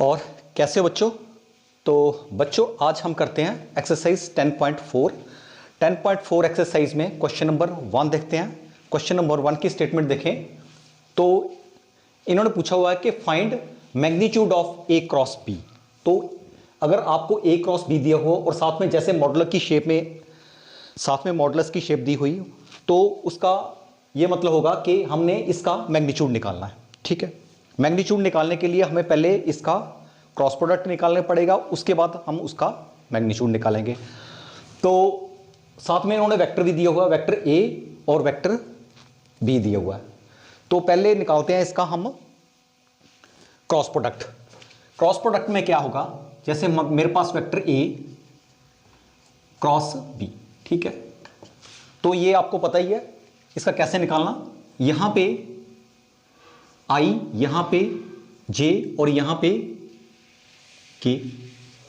और कैसे बच्चों। तो बच्चों आज हम करते हैं एक्सरसाइज 10.4। 10.4 एक्सरसाइज में क्वेश्चन नंबर 1 देखते हैं। क्वेश्चन नंबर 1 की स्टेटमेंट देखें तो इन्होंने पूछा हुआ है कि find magnitude of A cross B. तो अगर आपको ए क्रॉस बी दिया हो और साथ में जैसे मॉडुलर की शेप में साथ में मॉडुलस की शेप दी हुई तो उसका ये मतलब होगा कि हमने इसका मैग्नीट्यूड निकालना है। ठीक है, मैग्नीट्यूड निकालने के लिए हमें पहले इसका क्रॉस प्रोडक्ट निकालना पड़ेगा, उसके बाद हम उसका मैग्नीट्यूड निकालेंगे। तो साथ में इन्होंने वेक्टर भी दिया हुआ है, वेक्टर ए और वेक्टर बी दिया हुआ है। तो पहले निकालते हैं इसका हम क्रॉस प्रोडक्ट। क्रॉस प्रोडक्ट में क्या होगा, जैसे मेरे पास वेक्टर ए क्रॉस बी, ठीक है, तो ये आपको पता ही है इसका कैसे निकालना। यहां पे आई, यहां पे जे और यहां पे के,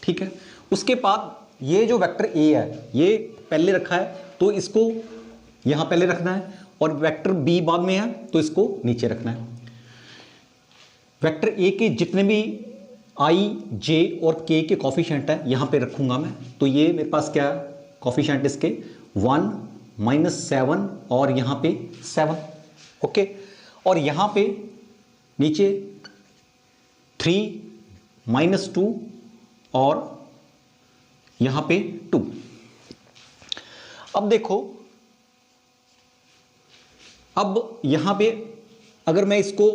ठीक है। उसके बाद ये जो वेक्टर ए है ये पहले रखा है तो इसको यहां पहले रखना है, और वेक्टर बी बाद में है तो इसको नीचे रखना है। वेक्टर ए के जितने भी आई जे और के कॉफिशिएंट है यहां पे रखूंगा मैं। तो ये मेरे पास क्या है कॉफिशिएंट इसके 1 -7 और यहां पे 7, ओके। और यहां पे नीचे 3 -2 और यहां पे 2। अब देखो, अब यहां पे अगर मैं इसको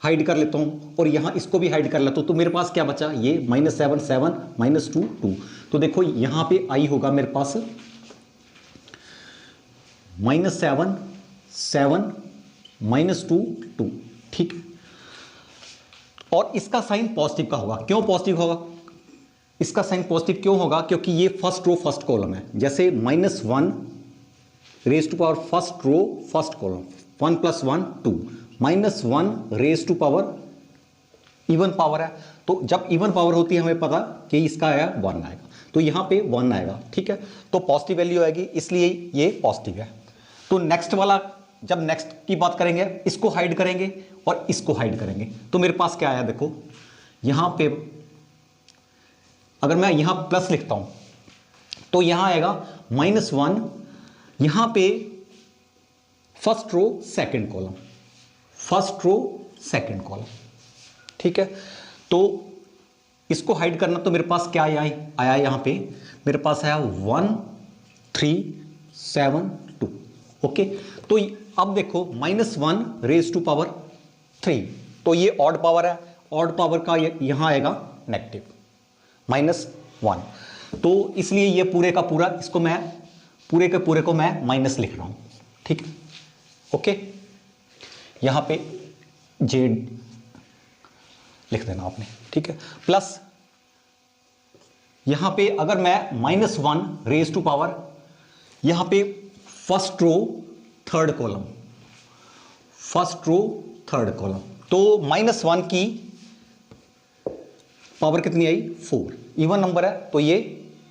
हाइड कर लेता हूं और यहां इसको भी हाइड कर लेता हूं तो मेरे पास क्या बचा, ये -7 7 -2 2। तो देखो यहां पे आई होगा मेरे पास -7 7 -2 2, ठीक है। और इसका साइन पॉजिटिव का होगा। क्यों पॉजिटिव होगा, इसका साइन पॉजिटिव क्यों होगा, क्योंकि ये फर्स्ट रो फर्स्ट कॉलम है। जैसे -1 raise to power first row first column, 1 + 1 2, -1 raise to power even power है। तो जब इवन पावर होती है हमें पता कि इसका आया 1 आएगा, तो यहां पे 1 आएगा, ठीक है। तो पॉजिटिव वैल्यू आएगी, इसलिए ये पॉजिटिव है। तो नेक्स्ट वाला, जब नेक्स्ट की बात करेंगे इसको हाइड करेंगे और इसको हाइड करेंगे तो मेरे पास क्या आया, देखो यहां पे अगर मैं यहां प्लस लिखता हूं तो यहां आएगा -1, यहां पे first row second column, first row second column, ठीक है। तो इसको हाइड करना तो मेरे पास क्या आया यहां पे मेरे पास आया 1 3 7 2, ओके। तो अब देखो -1 रेज टू पावर 3, तो ये ऑड पावर है, ऑड पावर का यहां आएगा नेगेटिव -1। तो इसलिए ये पूरे का पूरा इसको मैं पूरे के पूरे को मैं माइनस लिख रहा हूं, ठीक है, ओके। यहां पे जे लिख देना आपने, ठीक है। प्लस यहां पे अगर मैं -1 रेज टू पावर, यहां पे first row third column, first row third column, तो -1 की पावर कितनी आई 4, इवन नंबर है तो ये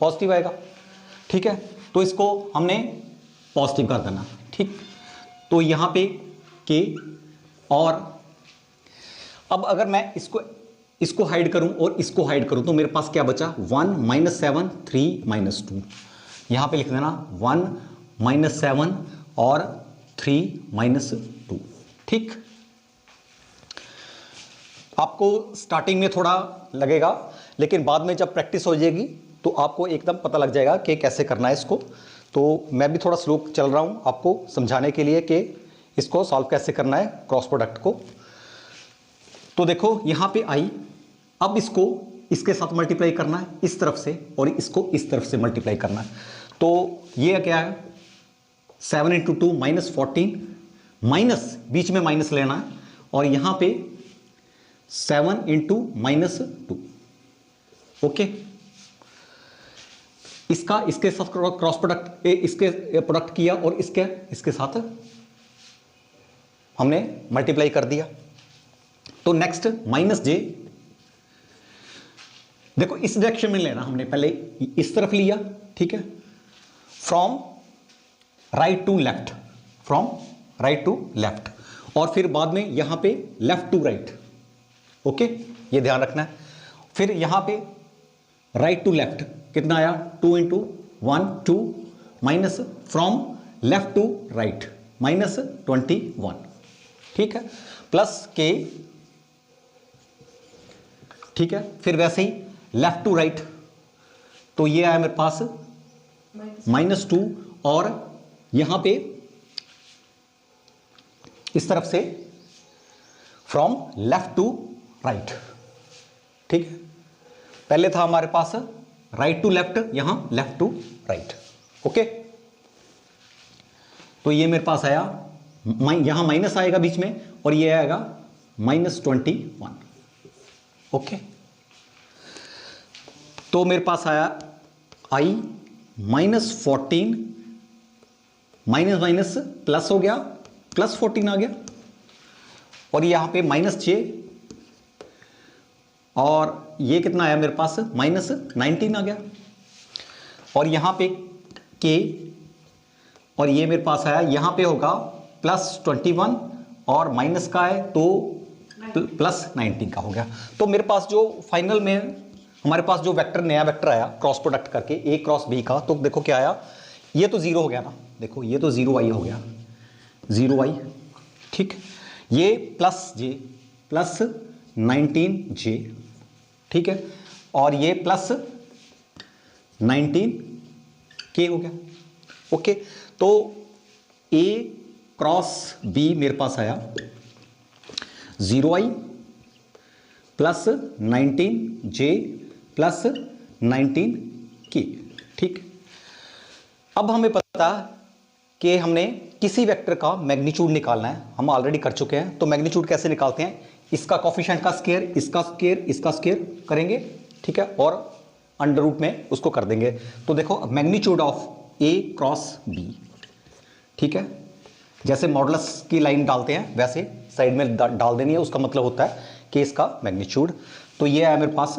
पॉजिटिव आएगा, ठीक है। तो इसको हमने पॉजिटिव कर देना, ठीक। तो यहां पे के, और अब अगर मैं इसको हाइड करूं और इसको हाइड करूं तो मेरे पास क्या बचा 1 -7 3 -2, यहां पे लिख देना 1 -7 और 3 -2, ठीक। आपको स्टार्टिंग में थोड़ा लगेगा लेकिन बाद में जब प्रैक्टिस हो जाएगी तो आपको एकदम पता लग जाएगा कि कैसे करना है इसको। तो मैं भी थोड़ा स्लो चल रहा हूं आपको समझाने के लिए कि इसको सॉल्व कैसे करना है क्रॉस प्रोडक्ट को। तो देखो यहां पे आई, अब इसको इसके साथ मल्टीप्लाई करना है इस तरफ से और इसको इस तरफ से मल्टीप्लाई करना है। तो ये क्या है 7 × 2 -14, माइनस बीच में माइनस लेना है और यहां पे 7 × -2, ओके। इसके साथ क्रॉस प्रोडक्ट इसके प्रोडक्ट किया और इसके साथ हमने मल्टीप्लाई कर दिया। तो नेक्स्ट -j, देखो इस डायरेक्शन में लेना, हमने पहले इस तरफ लिया, ठीक है, from right to left, from right to left, और फिर बाद में यहां पे लेफ्ट टू राइट, ओके, ये ध्यान रखना है। फिर यहां पे राइट टू लेफ्ट कितना आया, 2 into 1 2 minus from left to right -21, ठीक है, प्लस के, ठीक है। फिर वैसे ही लेफ्ट टू राइट, तो ये आया मेरे पास -2 और यहां पे इस तरफ से फ्रॉम लेफ्ट टू राइट, ठीक है। पहले था हमारे पास राइट टू लेफ्ट, यहां लेफ्ट टू राइट, ओके। तो ये मेरे पास आया, यहां माइनस आएगा बीच में और ये आएगा -21, ओके। तो मेरे पास आया I -14 माइनस माइनस प्लस हो गया, +14 आ गया, और यहां पे -6 और ये कितना आया मेरे पास -19 आ गया, और यहां पे K और ये मेरे पास आया, यहां पे होगा +21 और माइनस का है तो +19 का हो गया। तो मेरे पास जो फाइनल में हमारे पास जो वेक्टर, नया वेक्टर आया क्रॉस प्रोडक्ट करके A क्रॉस B का, तो देखो क्या आया, ये तो 0 हो गया ना, देखो ये तो 0i हो गया, 0i, ठीक। ये +j +19j, ठीक है, और ये +19k हो गया, ओके। तो A क्रॉस B मेरे पास आया 0i +19j +19k, ठीक। अब हमें पता कि हमने किसी वेक्टर का मैग्नीट्यूड निकालना है, हम ऑलरेडी कर चुके हैं। तो मैग्नीट्यूड कैसे निकालते हैं, इसका कोफिशिएंट का स्क्वायर, इसका स्क्वायर, इसका स्क्वायर करेंगे, ठीक है, और अंडर रूट में उसको कर देंगे। तो देखो मैग्नीट्यूड ऑफ A क्रॉस B, ठीक है, जैसे मॉडुलस की लाइन डालते हैं वैसे साइड में डाल देनी है, उसका मतलब होता है कि इसका मैग्नीट्यूड। तो ये आया मेरे पास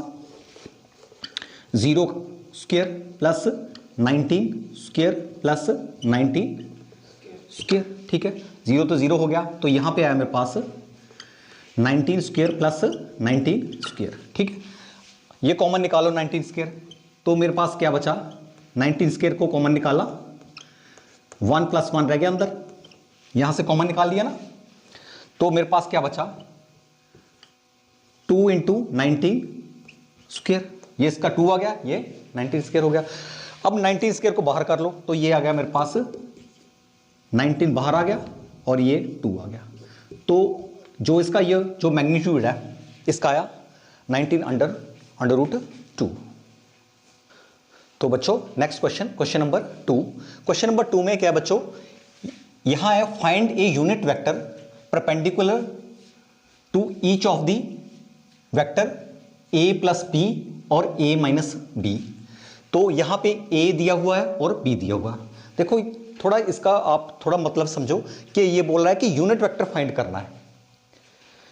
0 स्क्वायर +19 स्क्वायर +19 स्क्वायर, ठीक है, 0 तो 0 हो गया, तो यहां पे आया मेरे पास 19 स्क्वायर +19 स्क्वायर, ठीक है। ये कॉमन निकालो 19 स्क्वायर, तो मेरे पास क्या बचा, 19 स्क्वायर को कॉमन निकाला, 1 + 1 रह गया अंदर, यहां से कॉमन निकाल लिया ना, तो मेरे पास क्या बचा 2 इंटू 19 स्क्वायर, ये इसका 2 आ गया, ये 19 स्क्वायर हो गया। अब 19 स्क्वायर को बाहर कर लो, तो ये आ गया मेरे पास 19 बाहर आ गया और ये 2 आ गया। तो जो इसका ये जो मैग्नीट्यूड है इसका आया 19 अंडर रूट 2। तो बच्चों next question, question number 2। Question number 2 में क्या है बच्चों, यहां है find a unit vector perpendicular to each of the vector a + b और a - b। तो यहां पे a दिया हुआ है और b दिया हुआ है। देखो थोड़ा इसका आप थोड़ा मतलब समझो कि ये बोल रहा है कि यूनिट वेक्टर फाइंड करना है।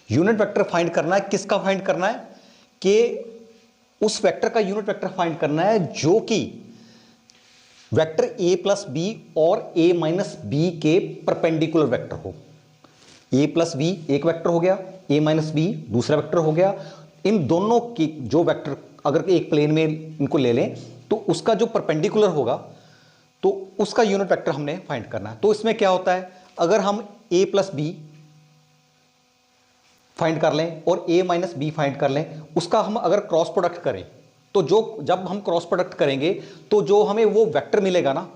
यूनिट वेक्टर फाइंड करना है, किसका फाइंड करना है, कि उस वेक्टर का यूनिट वेक्टर फाइंड करना है जो कि वेक्टर a + b और a - b के परपेंडिकुलर वेक्टर हो। a + b एक वेक्टर हो गया, a - b दूसरा वेक्टर हो गया। इन दोनों की जो वेक्टर अगर एक प्लेन में इनको ले लें तो उसका जो परपेंडिकुलर होगा तो उसका यूनिट वेक्टर हमने फाइंड करना है। तो इसमें क्या होता है, अगर हम a + b फाइंड कर लें और a - b फाइंड कर लें, उसका हम अगर क्रॉस प्रोडक्ट करें तो जब हम क्रॉस प्रोडक्ट करेंगे तो जो हमें वो वेक्टर मिलेगा ना,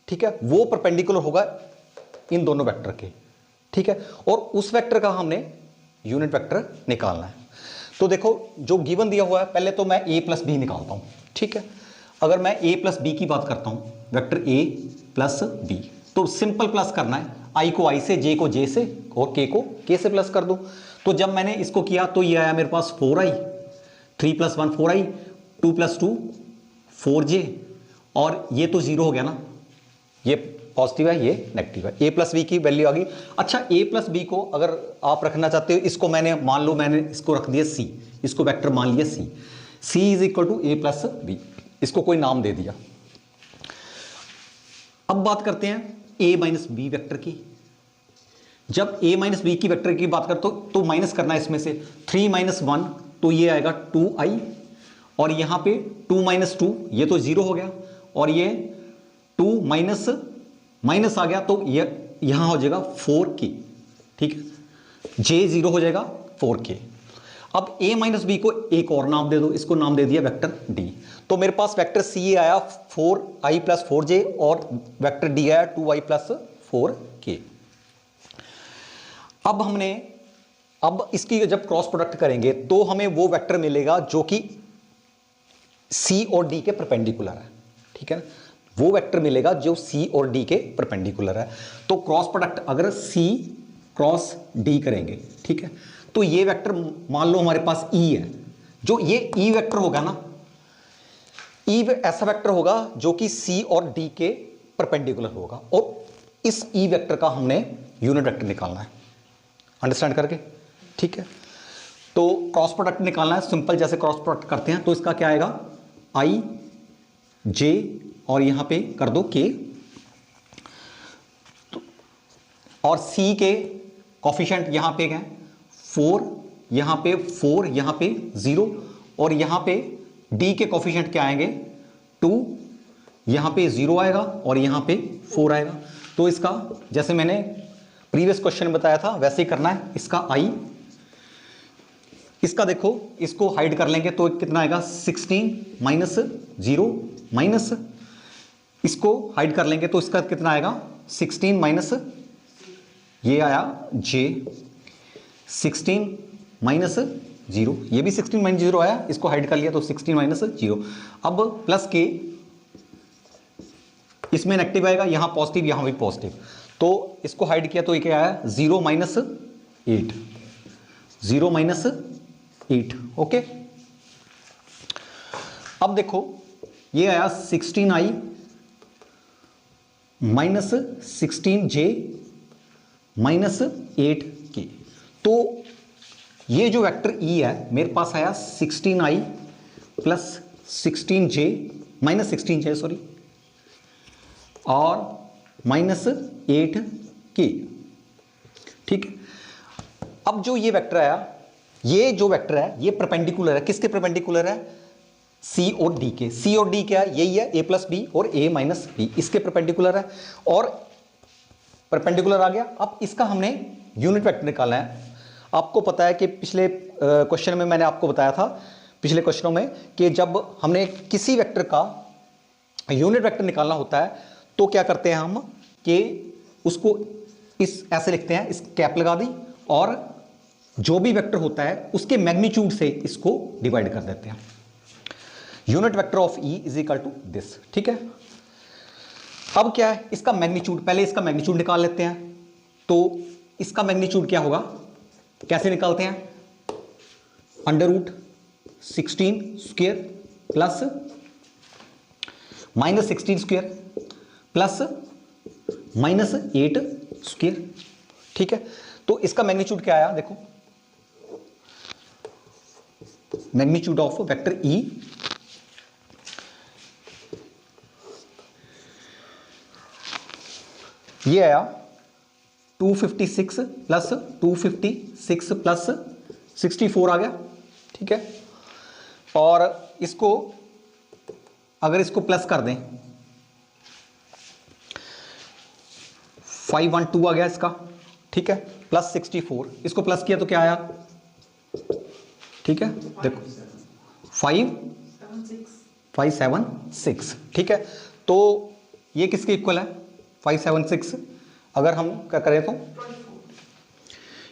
ठीक है, वो परपेंडिकुलर होगा इन दोनों वेक्टर के, ठीक है, और उस वेक्टर का हमने यूनिट वेक्टर निकालना है। तो देखो जो गिवन दिया हुआ है, पहले तो मैं a + b निकालता हूं, ठीक है। अगर मैं a + b की बात करता हूं, वेक्टर a + b, तो सिंपल प्लस करना है, i को i से, j को j से और k को k से प्लस कर दूं। तो जब मैंने इसको किया तो ये आया मेरे पास 4i, 3 + 1 4i, 2 + 2 4j, और ये तो 0 हो गया ना, ये पॉजिटिव है ये नेगेटिव है, a + b की वैल्यू आ गई। अच्छा a + b को अगर आप रखना चाहते हो, इसको मैंने मान लो मैंने इसको रख दिया c, इसको वेक्टर मान लिया c, c = a + b, इसको कोई नाम दे दिया। अब बात करते हैं a - b वेक्टर की। जब a माइनस बी की वेक्टर की बात कर तो माइनस करना है इसमें से 3 माइनस 1, तो ये आएगा 2i, और यहां पे 2 माइनस 2, ये तो 0 हो गया, और ये 2 माइनस माइनस आ गया तो ये यहां हो जाएगा 4k। ठीक है, j 0 हो जाएगा 4k। अब a माइनस बी को एक और नाम दे दो, इसको नाम दे दिया वेक्टर d। तो मेरे पास वेक्टर c आया 4i प्लस 4j और वेक्टर d आया 2i प्लस 4k। अब इसकी जब क्रॉस प्रोडक्ट करेंगे तो हमें वो वेक्टर मिलेगा जो कि c और d के परपेंडिकुलर है। ठीक है ना, वो वेक्टर मिलेगा जो c और d के परपेंडिकुलर है। तो क्रॉस प्रोडक्ट अगर c क्रॉस d करेंगे, ठीक है, तो ये वेक्टर मान लो हमारे पास e है, जो ये e वेक्टर होगा ना, e ऐसा वेक्टर होगा जो कि c और d के परपेंडिकुलर होगा, और इस e वेक्टर का हमने यूनिट वेक्टर निकालना है। अंडरस्टैंड करके? ठीक है, तो क्रॉस प्रोडक्ट निकालना है सिंपल, जैसे क्रॉस प्रोडक्ट करते हैं तो इसका क्या आएगा i j और यहां पे कर दो k, और c के कॉफिशिएंट यहां पे है 4, यहां पे 4, यहां पे 0, और यहां पे d के कॉफिशिएंट क्या आएंगे 2, यहां पे 0 आएगा और यहां पे 4 आएगा। तो इसका जैसे मैंने प्रीवियस क्वेश्चन में बताया था वैसे ही करना है। इसका i, इसका देखो, इसको हाइड कर लेंगे तो कितना आएगा 16 माइनस 0 माइनस, इसको हाइड कर लेंगे तो इसका कितना आएगा 16 माइनस, ये आया j 16 माइनस 0, ये भी 16 माइनस 0 आया, इसको हाइड कर लिया तो 16 माइनस 0। अब प्लस के, इसमें नेगेटिव आएगा, यहां पॉजिटिव यहां भी पॉजिटिव, तो इसको हाइड किया तो ये क्या आया 0 माइनस 8, 0 माइनस 8। ओके, अब देखो ये आया 16i minus 16j minus 8k। तो ये जो वेक्टर e है मेरे पास आया 16i plus 16j minus 16j sorry, और माइनस 8k। ठीक है, अब जो ये वेक्टर आया, ये जो वेक्टर है ये परपेंडिकुलर है, किसके परपेंडिकुलर है c और d के। c और d क्या है, यही है a प्लस बी और a माइनस बी, इसके परपेंडिकुलर है, और परपेंडिकुलर आ गया। अब इसका हमने यूनिट वेक्टर निकालना है। आपको पता है कि पिछले क्वेश्चन में मैंने आपको बताया था, पिछले क्वेश्चनों में, कि जब हमने किसी वेक्टर का यूनिट वेक्टर निकालना होता है तो क्या करते हैं हम कि उसको इस ऐसे लिखते हैं, इस कैप लगा दी, और जो भी वेक्टर होता है उसके मैग्नीट्यूड से इसको डिवाइड कर देते हैं। Unit vector of E is equal to this. ठीक है, अब क्या है इसका मैग्नीट्यूड, पहले इसका मैग्नीट्यूड निकाल लेते हैं। तो इसका मैग्नीट्यूड क्या होगा, कैसे निकालते हैं, √16 square plus minus 16 square plus minus 8 square. ठीक है, तो इसका मैग्नीट्यूड क्या आया, देखो मैग्नीट्यूड ऑफ वेक्टर ई ये आया 256 प्लस 256 प्लस 64 आ गया। ठीक है, और इसको अगर इसको प्लस कर दें 512 आ गया इसका। ठीक है, प्लस 64, इसको प्लस किया तो क्या आया, ठीक है देखो 576। ठीक है, तो ये किसके इक्वल है 576, अगर हम क्या करें तो,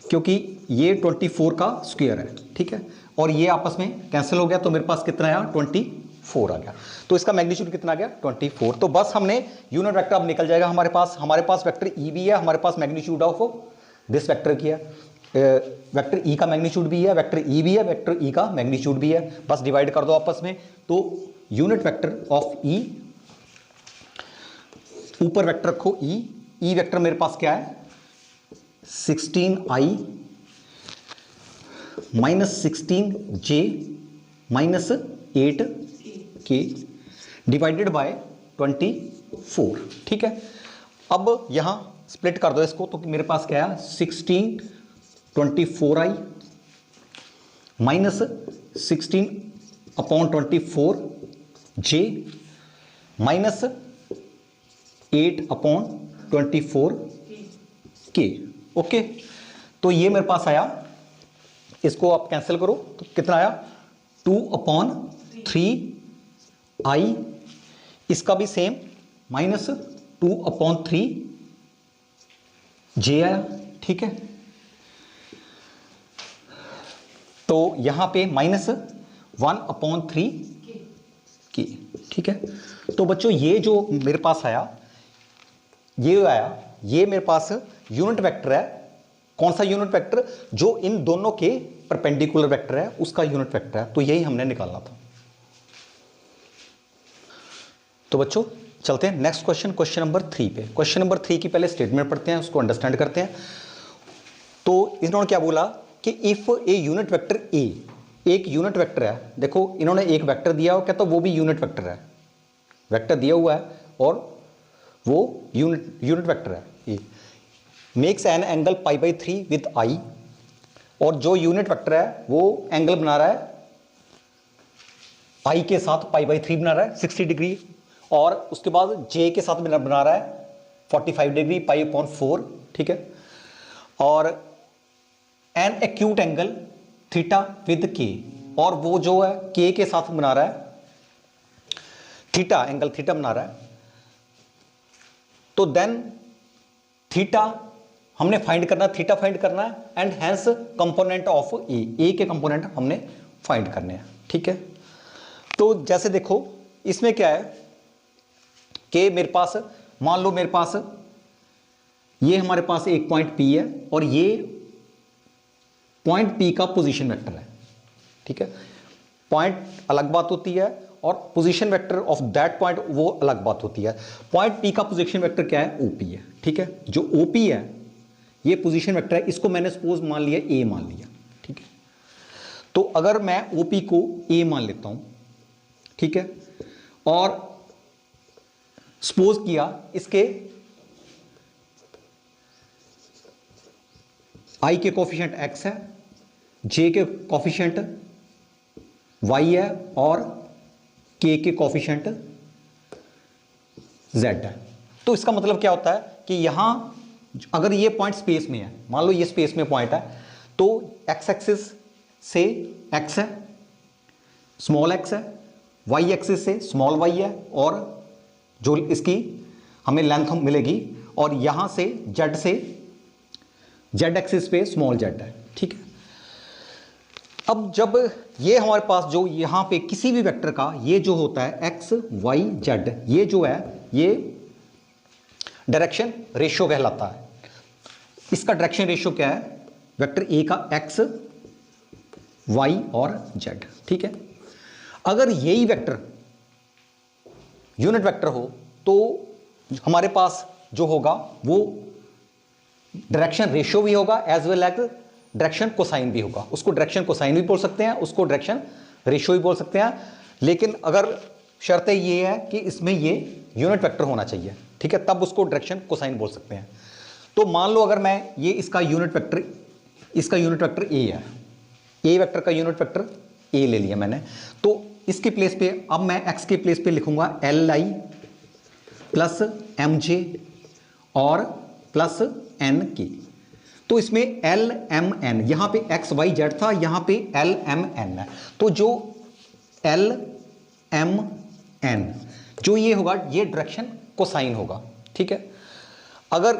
क्योंकि ये 24 का स्क्वायर है। ठीक है, और ये आपस में कैंसिल हो गया तो मेरे पास कितना आया 24 आ गया। तो इसका मैग्नीट्यूड कितना आ गया 24। तो बस हमने यूनिट वेक्टर अब निकल जाएगा हमारे पास वेक्टर ई भी है, हमारे पास मैग्नीट्यूड ऑफ दिस वेक्टर की है, वेक्टर ई का मैग्नीट्यूड भी है, वेक्टर ई भी है, वेक्टर ई का मैग्नीट्यूड भी है, बस डिवाइड कर दो आपस में। तो यूनिट वेक्टर ऑफ ई, ऊपर वेक्टर रखो ई वेक्टर मेरे पास क्या है 16i minus 16j minus 8k divided by 24। ठीक है, अब यहां स्प्लिट कर दो इसको, तो मेरे पास क्या है 16/24i minus 16/24j minus 8/24k। Okay, तो ये मेरे पास आया, इसको आप कैंसिल करो तो कितना आया 2/3i, इसका भी सेम माइनस 2/3j आया। ठीक है, तो यहां पे माइनस 1/3k। ठीक है, तो बच्चों ये जो मेरे पास आया, ये मेरे पास यूनिट वेक्टर है। कौन सा यूनिट वेक्टर? जो इन दोनों के परपेंडिकुलर वेक्टर है, उसका यूनिट वेक्टर है। तो यही हमने निकालना था। तो बच्चों चलते हैं नेक्स्ट क्वेश्चन, क्वेश्चन नंबर 3 पे। क्वेश्चन नंबर 3 की पहले स्टेटमेंट पढ़ते हैं, उसको अंडरस्टैंड करते हैं। तो इन्होंने क्या बोला कि if A unit vector A, एक यूनिट वेक्टर है, देखो इन्होंने एक वेक्टर दिया हो क्या, तो वो भी यूनिट वेक्टर है, वेक्टर दिया हुआ है और वो यूनिट वेक्टर है A, makes an angle π/3 with i, और जो यूनिट वेक्टर है वो एंगल बना रहा है आई के साथ π/3 बना रहा है 60 डिग्री, और उसके बाद जे के साथ बना रहा है 45 डिग्री π/4। ठीक है, और an acute angle theta with के, और वो जो है के साथ बना रहा है थीटा, एंगल थीटा बना रहा है। तो देन थीटा हमने फाइंड करना, थीटा फाइंड करना है, एंड हेंस कंपोनेंट ऑफ ए के कंपोनेंट हमने फाइंड करने हैं। ठीक है, तो जैसे देखो इसमें क्या है कि मेरे पास, मान लो मेरे पास ये हमारे पास एक पॉइंट P है और ये पॉइंट P का पोजीशन वेक्टर है। ठीक है, पॉइंट अलग बात होती है और position vector of that point वो अलग बात होती है। पॉइंट P का पोजीशन वेक्टर क्या है? OP है। ठीक है, जो OP है ये पोजीशन वेक्टर है, इसको मैंने सपोज मान लिया A मान लिया। ठीक है, तो अगर मैं OP को A मान लेता हूं, ठीक है, और सपोज किया इसके I के कोफिशिएंट X है, J के कोफिशिएंट Y है और K के कोफिशिएंट Z है। तो इसका मतलब क्या होता है कि यहां अगर ये पॉइंट स्पेस में है, मान लो ये स्पेस में पॉइंट है, तो X एक्सिस से X है, स्मॉल x है, Y एक्सिस से स्मॉल y है, और जो इसकी हमें लेंथ मिलेगी, और यहां से Z एक्सिस पे स्मॉल z है। ठीक है, अब जब ये हमारे पास जो यहां पे किसी भी वेक्टर का ये जो होता है x y z, ये जो है ये डायरेक्शन रेशियो कहलाता है। इसका डायरेक्शन रेशियो क्या है? वेक्टर a का x y और z। ठीक है, अगर यही वेक्टर यूनिट वेक्टर हो तो हमारे पास जो होगा वो डायरेक्शन रेशियो भी होगा as well as direction cosine भी होगा। उसको डायरेक्शन कोसाइन भी बोल सकते हैं, उसको डायरेक्शन रेशियो भी बोल सकते हैं, लेकिन अगर शर्त ये है कि इसमें ये यूनिट वेक्टर होना चाहिए। ठीक है, तब उसको डायरेक्शन कोसाइन बोल सकते हैं। तो मान लो अगर मैं ये इसका यूनिट वेक्टर ए है, ए वेक्टर का यूनिट वेक्टर ए ले लिया मैंने, तो इसके प्लेस पे अब मैं एक्स के प्लेस पे लिखूंगा LI प्लस MJ और प्लस NK। तो इसमें LMN, यहां पे XYZ था, यहां पे LMN है, तो जो LMN जो ये होगा ये डायरेक्शन कोसाइन होगा। ठीक है, अगर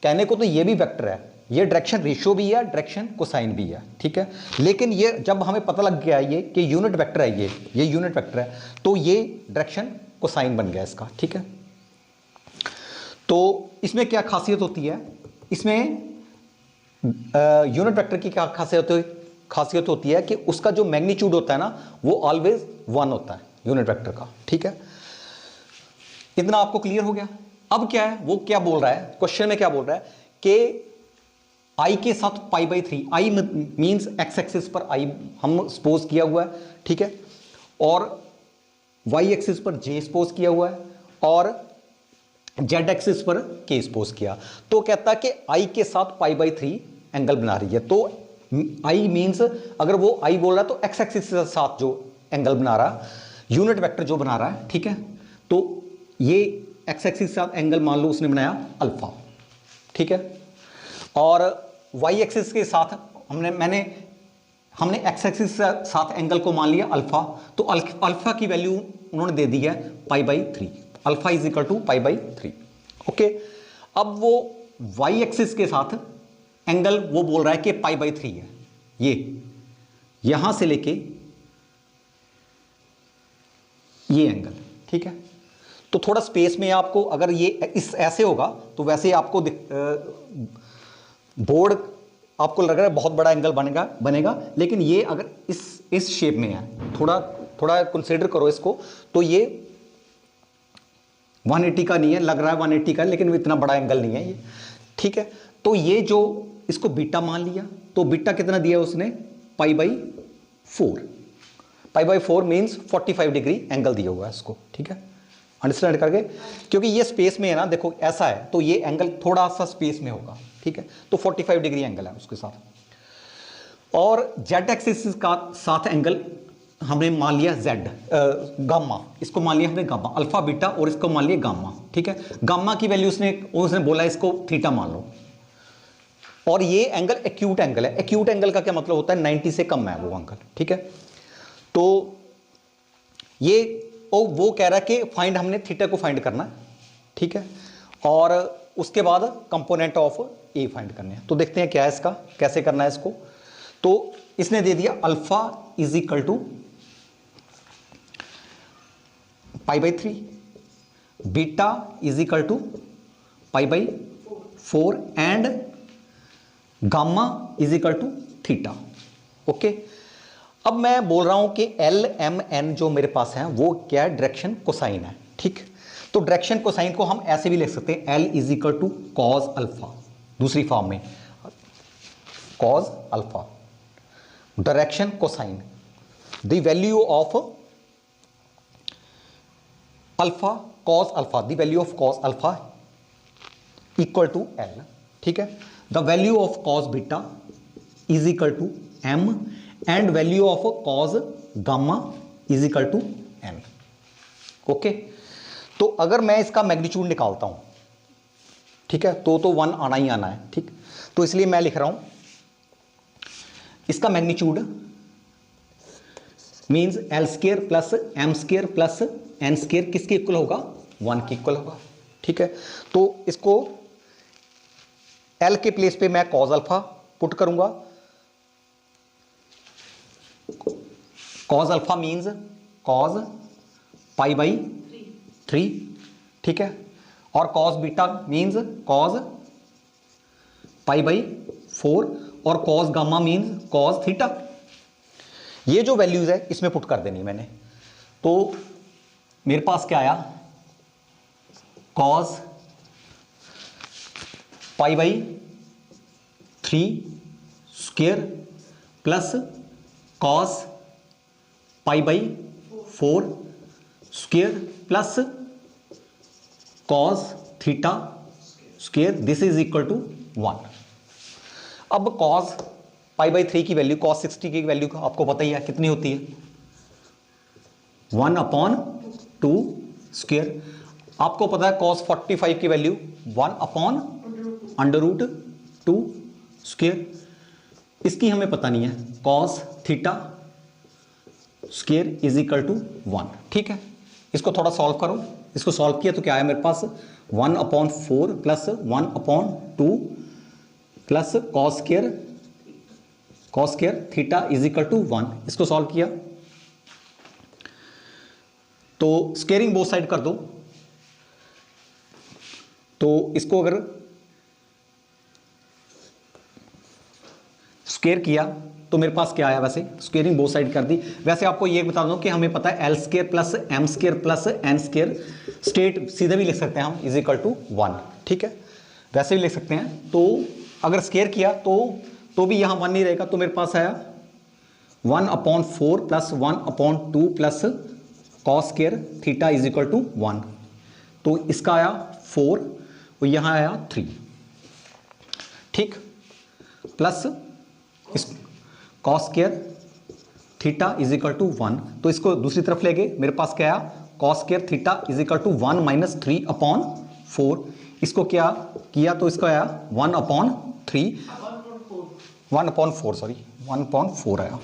कहने को तो ये भी वेक्टर है, ये डायरेक्शन रेशियो भी है, डायरेक्शन कोसाइन भी है। ठीक है, लेकिन ये जब हमें पता लग गया ये कि यूनिट वेक्टर है, ये यूनिट वेक्टर है, तो ये डायरेक्शन कोसाइन बन गया इसका। ठीक है, तो इसमें क्या खासियत होती है? इसमें यूनिट वेक्टर की क्या खासियत होती है कि उसका जो मैग्नीट्यूड होता है ना वो ऑलवेज 1 होता है यूनिट वेक्टर का। ठीक है, इतना आपको क्लियर हो गया? अब क्या है, वो क्या बोल रहा है क्वेश्चन में, क्या बोल रहा है कि I के साथ π/3, I मीन्स x एक्सिस पर I हम सपोज किया हुआ है। ठीक है, और y एक्सिस पर J सपोज किया हुआ है, और जेड एक्सिस पर के सपोज किया, तो कहता है कि आई के साथ π/3 एंगल बना रही है। तो आई मीन्स अगर वो आई बोल रहा है तो एक्स एक्सिस के साथ जो एंगल बना रहा है, यूनिट वेक्टर जो बना रहा है, ठीक है। तो ये एक्स एक्सिस के साथ एंगल मान लो उसने बनाया अल्फा, ठीक है। और वाई एक्सिस के साथ हमने एक्स एक्सिस के साथ एंगल को मान लिया अल्फा, तो अल्फा की वैल्यू उन्होंने दे दी है π/3, alpha is equal to π/3। Okay, अब वो वाई एक्सिस के साथ एंगल वो बोल रहा है कि π/3 है, ये यहां से लेके ये एंगल, ठीक है। तो थोड़ा स्पेस में आपको, अगर ये इस ऐसे होगा तो वैसे आपको बोर्ड आपको लग रहा है बहुत बड़ा एंगल बनेगा, लेकिन ये अगर इस शेप में है, थोड़ा कंसीडर करो इसको, तो ये 180 का नहीं है, लग रहा है 180 का, लेकिन इतना बड़ा एंगल नहीं है ये, ठीक है। तो ये जो इसको बीटा मान लिया, तो बीटा कितना दिया उसने π/4, π/4 मीन्स 45 डिग्री एंगल दिया हुआ है इसको, ठीक है। अंडरस्टैंड करके, क्योंकि ये स्पेस में है ना, देखो ऐसा है तो ये एंगल थोड़ा सा स्पेस में होगा, ठीक है। तो 45 डिग्री एंगल है उसके साथ। और जेड एक्सिस का साथ एंगल हमने मान लिया जेड, गामा, इसको मान लिया हमने गामा, अल्फा बीटा, और इसको मान लिया गामा, ठीक है। गामा की वैल्यू उसने बोला इसको थीटा मान लो। और ये एंगल एक्यूट एंगल है। एक्यूट एंगल का क्या मतलब होता है, 90 से कम है वो एंगल, ठीक है। तो ये वो कह रहा है कि फाइंड, हमने थीटा को फाइंड करना है, ठीक है। और उसके बाद कंपोनेंट ऑफ ए फाइंड करने हैं। तो देखते हैं क्या है इसका, कैसे करना है इसको। तो इसने दे दिया alpha is equal to π/3, beta is equal to π/4 and gamma is equal to theta. Okay, अब मैं बोल रहा हूं कि एल एम एन जो मेरे पास है वो क्या है, डायरेक्शन कोसाइन है, ठीक। तो डायरेक्शन कोसाइन को हम ऐसे भी लिख सकते हैं, L is equal to cos alpha, दूसरी फॉर्म में cos alpha, direction cosine, the value of alpha cos alpha, the value of cos alpha equal to L, ठीक है। The value of cos beta is equal to M and value of cos gamma is equal to N. Okay, तो अगर मैं इसका magnitude निकालता हूं, ठीक है, तो 1 आना ही आना है, ठीक। तो इसलिए मैं लिख रहा हूं इसका magnitude means L square plus M square plus N square किसके इक्वल होगा, 1 के इक्वल होगा, ठीक है। तो इसको एल के प्लेस पे मैं कॉज अल्फा पुट करूंगा, कॉज अल्फा मीन्स कॉज π/3, ठीक है। और कॉज बीटा मीन्स कॉज π/4 और cause gamma means cos theta. ये जो वैल्यूज है इसमें पुट कर देनी मैंने। तो मेरे पास क्या आया, cos π/3 square plus cos π/4 square plus cos theta square, this is equal to 1। अब कॉस π/3 की वैल्यू, कॉस 60 की वैल्यू आपको पता ही है कितनी होती है, 1/2 स्क्वायर। आपको पता है कॉस 45 की वैल्यू 1/√2 स्क्वायर। इसकी हमें पता नहीं है, cos theta square is equal to 1, ठीक है। इसको थोड़ा सॉल्व करो, इसको सॉल्व किया तो क्या है मेरे पास, 1/4 plus 1/2 plus cos square theta is equal to 1। इसको सॉल्व किया तो स्क्वेयरिंग बोथ साइड कर दो। तो इसको अगर स्क्वेयर किया तो मेरे पास क्या आया, वैसे स्क्वेयरिंग बोथ साइड कर दी। वैसे आपको ये बता दूं कि हमें पता है L square plus M square plus N square, straight सीधे भी लिख सकते हैं हम, इज इक्वल टू 1, ठीक है। वैसे भी लिख सकते हैं। तो अगर स्क्वेयर किया तो भी यहां 1 नहीं रहेगा, तो मेरे पास आया 1/4 plus 1/2 plus cos square theta is equal to 1। तो इसका आया 4 और यहाँ आया 3, ठीक, प्लस इस cos square theta is equal to 1, तो इसको दूसरी तरफ ले गए, मेरे पास क्या आया, cos square theta is equal to 1 minus 3/4, इसको क्या किया तो इसको आया 1/4 आया,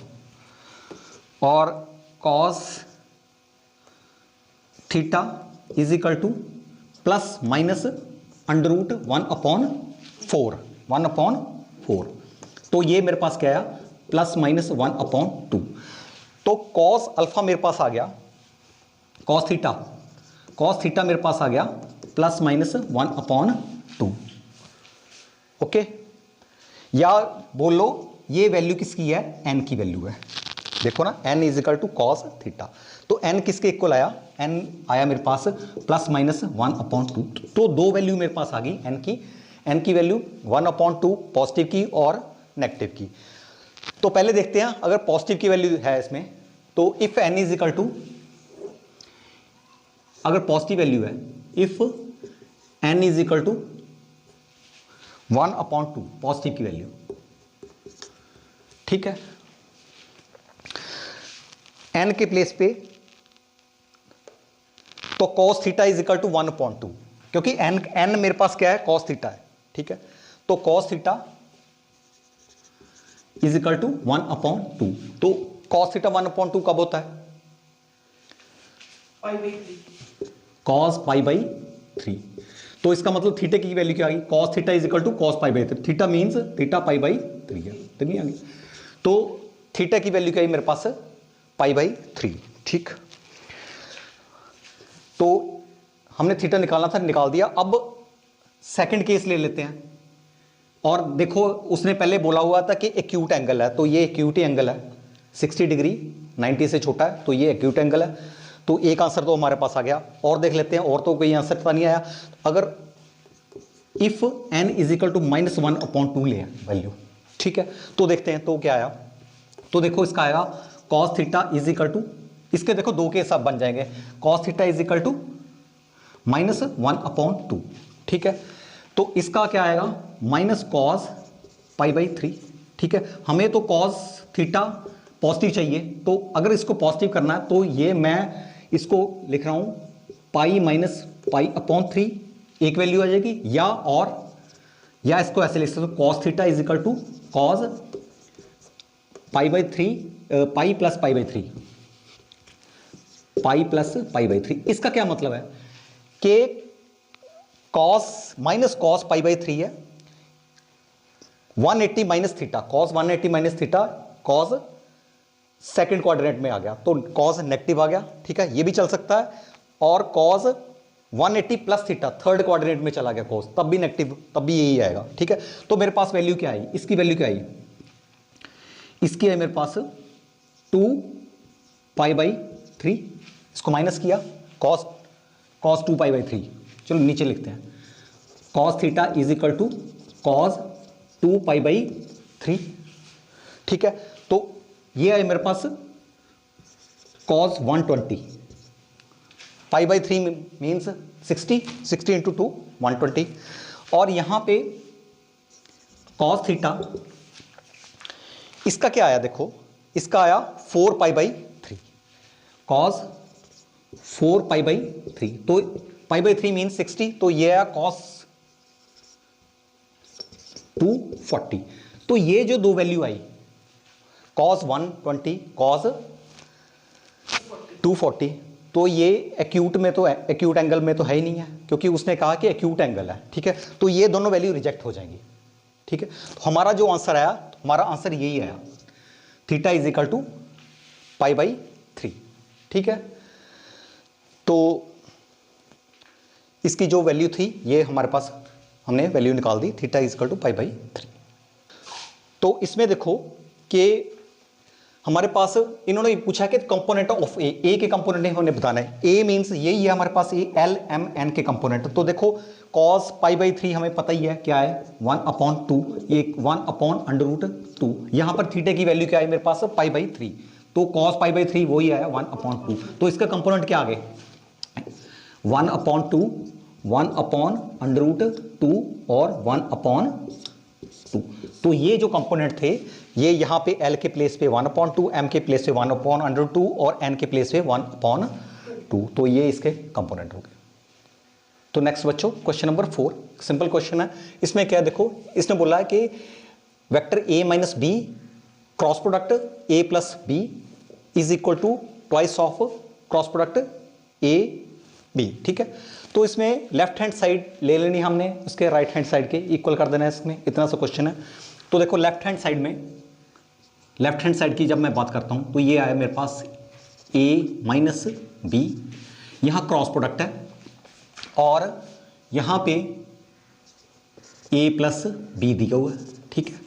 और cos theta is equal to plus minus under root 1/4, तो ये मेरे पास क्या आया प्लस माइनस 1/2, तो कॉस अल्फा मेरे पास आ गया, कॉस थीटा मेरे पास आ गया प्लस माइनस 1/2, ओके, या बोल लो ये वैल्यू किसकी है, एन की वैल्यू है, देखो ना, N is equal to cos theta, तो एन किसके इक्वल आया, एन आया मेरे पास प्लस माइनस 1/2, तो दो वैल्यू मेरे पास आ गई एन की वैल्यू 1/2 पॉजिटिव की और नेगेटिव की। तो पहले देखते हैं अगर पॉजिटिव की वैल्यू है इसमें, तो if N is equal to, अगर पॉजिटिव वैल्यू है, if N is equal to 1/2 positive की वैल्यू, ठीक है, एन के प्लेस पे, तो cos theta is equal to 1/2, क्योंकि एन मेरे पास क्या है, cos थीटा है, ठीक है, तो cos theta is equal to 1/2, तो cos थीटा 1/2 कब होता है, cos π/3, तो इसका मतलब थीटा की वैल्यू क्या आ गई, cos theta is equal to cos π/3, theta means theta π/3 है, तो नहीं आ गई, तो थीटा की वैल्यू क्या है मेरे पास π/3, ठीक, तो हमने थीटा निकालना था, निकाल दिया। अब सेकंड केस ले लेते हैं, और देखो उसने पहले बोला हुआ था कि एक्यूट एंगल है, तो ये एक्यूट एंगल है, 60 डिग्री 90 से छोटा है, तो ये एक्यूट एंगल है, तो एक आंसर तो हमारे पास आ गया। और देख लेते हैं, और तो कोई आंसर पता नहीं आया। अगर if n is equal to -1/2 ले वैल्यू, ठीक है, तो देखते हैं तो क्या आया, तो देखो इसका आएगा cos theta is equal to, इसके देखो दो केस अब बन जाएंगे, cos theta is equal to -1/2, ठीक है, तो इसका क्या आएगा माइनस cos π/3, ठीक है, हमें तो cos थीटा पॉजिटिव चाहिए, तो अगर इसको पॉजिटिव करना है तो ये मैं इसको लिख रहा हूं पाई माइनस π/3 एक वैल्यू आ जाएगी, या इसको ऐसे लिख सकते हो cos theta is equal to cos π/3 pi plus π/3, pi plus π/3, इसका क्या मतलब है कि cos माइनस cos π/3 है, 180 minus theta, cos 180 minus theta cos second quadrant में आ गया, तो cos नेगेटिव आ गया, ठीक है, ये भी चल सकता है, और cos 180 plus theta third quadrant में चला गया cos, तब भी नेगेटिव, तब भी यही आएगा, ठीक है। तो मेरे पास वैल्यू क्या आई, इसकी वैल्यू क्या आई, इसकी है मेरे पास 2 π/3, इसको माइनस किया, cos 2 π/3, चलो नीचे लिखते हैं, cos theta is equal to cos 2 π/3, ठीक है, तो ये है मेरे पास cos 120, π/3 मीन्स 60 इंटू 2 120, और यहां पे cos थीटा, इसका क्या आया देखो, इसका आया 4 π/3, cos 4 π/3, तो π/3 मीन्स 60, तो ये आया cos 240, तो ये जो दो वैल्यू आई cos 120 cos 240, तो ये एक्यूट में तो एक्यूट एंगल में तो है ही नहीं है, क्योंकि उसने कहा कि एक्यूट एंगल है, ठीक है, तो ये दोनों वैल्यू रिजेक्ट हो जाएंगी, ठीक है, तो हमारा जो आंसर आया, हमारा आंसर यही आया, थीटा इज इक्वल टू π/3, ठीक है, तो इसकी जो वैल्यू थी ये हमारे पास हमने वैल्यू निकाल दी, थीटा इज इक्वल टू π/3। तो इसमें देखो कि हमारे पास इन्होंने पूछा कि कंपोनेंट ऑफ ए के कंपोनेंट इन्होंने बताना है, ए मींस यही है हमारे पास, ये एल एम एन के कंपोनेंट, तो देखो cos π/3 हमें पता ही है क्या है 1/2, ये 1/√2, यहां पर थीटा की वैल्यू क्या है मेरे पास π/3, तो cos π/3 वही आया 1/2, तो इसका कंपोनेंट क्या आ गए 1/2 1/√2 और 1/2। तो ये जो कंपोनेंट थे ये यहाँ पे L के प्लेस पे 1/2, M के प्लेस पे 1/√2 और N के प्लेस पे 1/2। तो ये इसके कंपोनेंट हो गए। तो नेक्स्ट बच्चों क्वेश्चन नंबर 4, सिंपल क्वेश्चन है। इसमें क्या है देखो, इसने बोला है कि vector a minus B cross product a plus B is equal to twice of cross product a b। ठीक है, तो इसमें लेफ्ट हैंड साइड ले लेनी हमने, उसके राइट हैंड साइड के इक्वल कर देना है। इसमें इतना सा क्वेश्चन है। तो देखो लेफ्ट हैंड साइड में, लेफ्ट हैंड साइड की जब मैं बात करता हूं तो ये आया मेरे पास a माइनस बी, यहां क्रॉस प्रोडक्ट है और यहां पे a प्लस बी दिया हुआ है। ठीक है,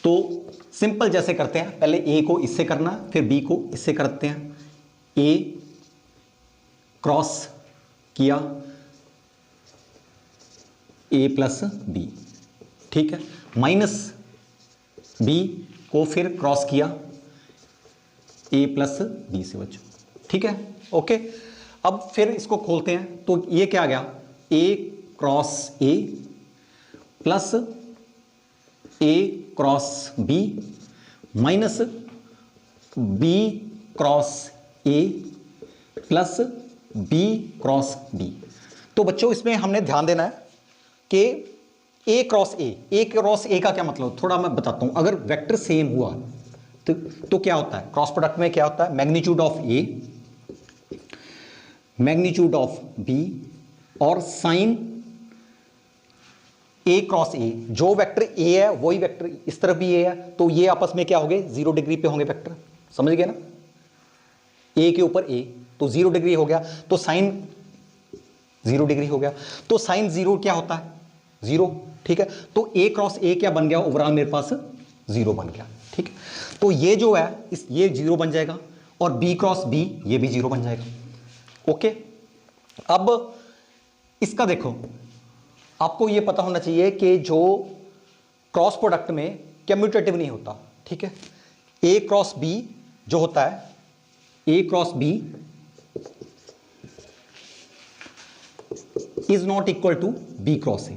तो सिंपल जैसे करते हैं, पहले a को इससे करना फिर b को इससे करते हैं। a क्रॉस किया a प्लस बी, ठीक है, माइनस b को फिर क्रॉस किया a प्लस बी से बच्चों। ठीक है, ओके। अब फिर इसको खोलते हैं तो ये क्या आ गया, a cross a plus a क्रॉस b minus b cross a plus b cross b। तो बच्चों इसमें हमने ध्यान देना है कि a क्रॉस a का क्या मतलब, थोड़ा मैं बताता हूं। अगर वेक्टर सेम हुआ तो क्या होता है, क्रॉस प्रोडक्ट में क्या होता है, magnitude of a magnitude of b और साइन a क्रॉस a। जो वेक्टर a है वही वेक्टर इस तरफ भी a है, तो ये आपस में क्या होंगे, 0 डिग्री पे होंगे वेक्टर। समझ गए ना, a के ऊपर a तो 0 डिग्री हो गया, तो साइन 0 डिग्री हो गया, तो साइन 0 क्या होता है, 0। ठीक है, तो a क्रॉस a क्या बन गया, ओवरऑल मेरे पास 0 बन गया। ठीक है, तो ये जो है ये 0 बन जाएगा और b क्रॉस b ये भी 0 बन जाएगा। ओके, अब इसका देखो, आपको ये पता होना चाहिए कि जो क्रॉस प्रोडक्ट में कम्यूटेटिव नहीं होता। ठीक है, a क्रॉस b जो होता है, a क्रॉस b is not equal to b cross a,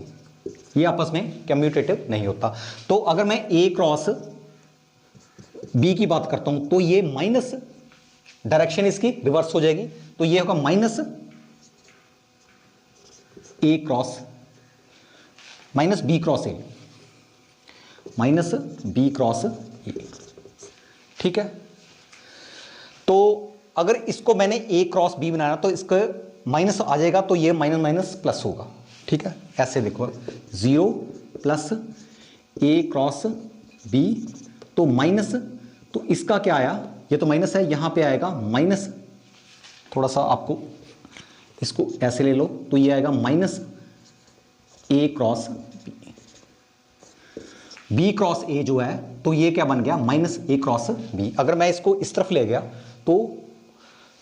ये आपस में कम्यूटेटिव नहीं होता। तो अगर मैं a क्रॉस b की बात करता हूं तो ये माइनस, डायरेक्शन इसकी रिवर्स हो जाएगी, तो ये होगा minus a cross minus b cross a, minus b cross a। ठीक है, तो अगर इसको मैंने a क्रॉस b बनाना तो इसका माइनस आ जाएगा, तो ये माइनस माइनस प्लस होगा। ठीक है, ऐसे देखो 0 प्लस a क्रॉस b, तो माइनस, तो इसका क्या आया, ये तो माइनस है, यहां पे आएगा माइनस, थोड़ा सा आपको इसको ऐसे ले लो, तो ये आएगा माइनस a क्रॉस b क्रॉस a जो है, तो ये क्या बन गया, माइनस a क्रॉस b। अगर मैं इसको इस तरफ ले गया तो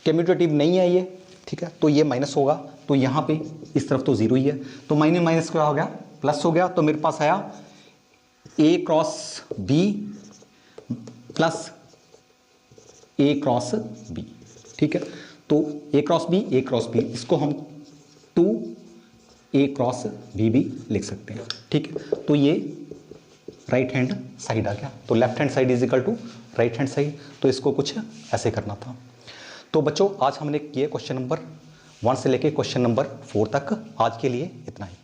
कम्यूटेटिव नहीं है ये। ठीक है, तो ये माइनस होगा, तो यहां पे इस तरफ तो 0 ही है, तो माइनस माइनस क्या हो गया, प्लस हो गया। तो मेरे पास आया a क्रॉस b प्लस a क्रॉस b। ठीक है, तो a क्रॉस b, इसको हम 2a क्रॉस b भी लिख सकते हैं। ठीक है, तो ये राइट हैंड साइड आ गया, तो left hand side is equal to right hand side, तो इसको कुछ ऐसे करना था। तो बच्चों आज हमने किए क्वेश्चन नंबर 1 से लेके क्वेश्चन नंबर 4 तक। आज के लिए इतना ही।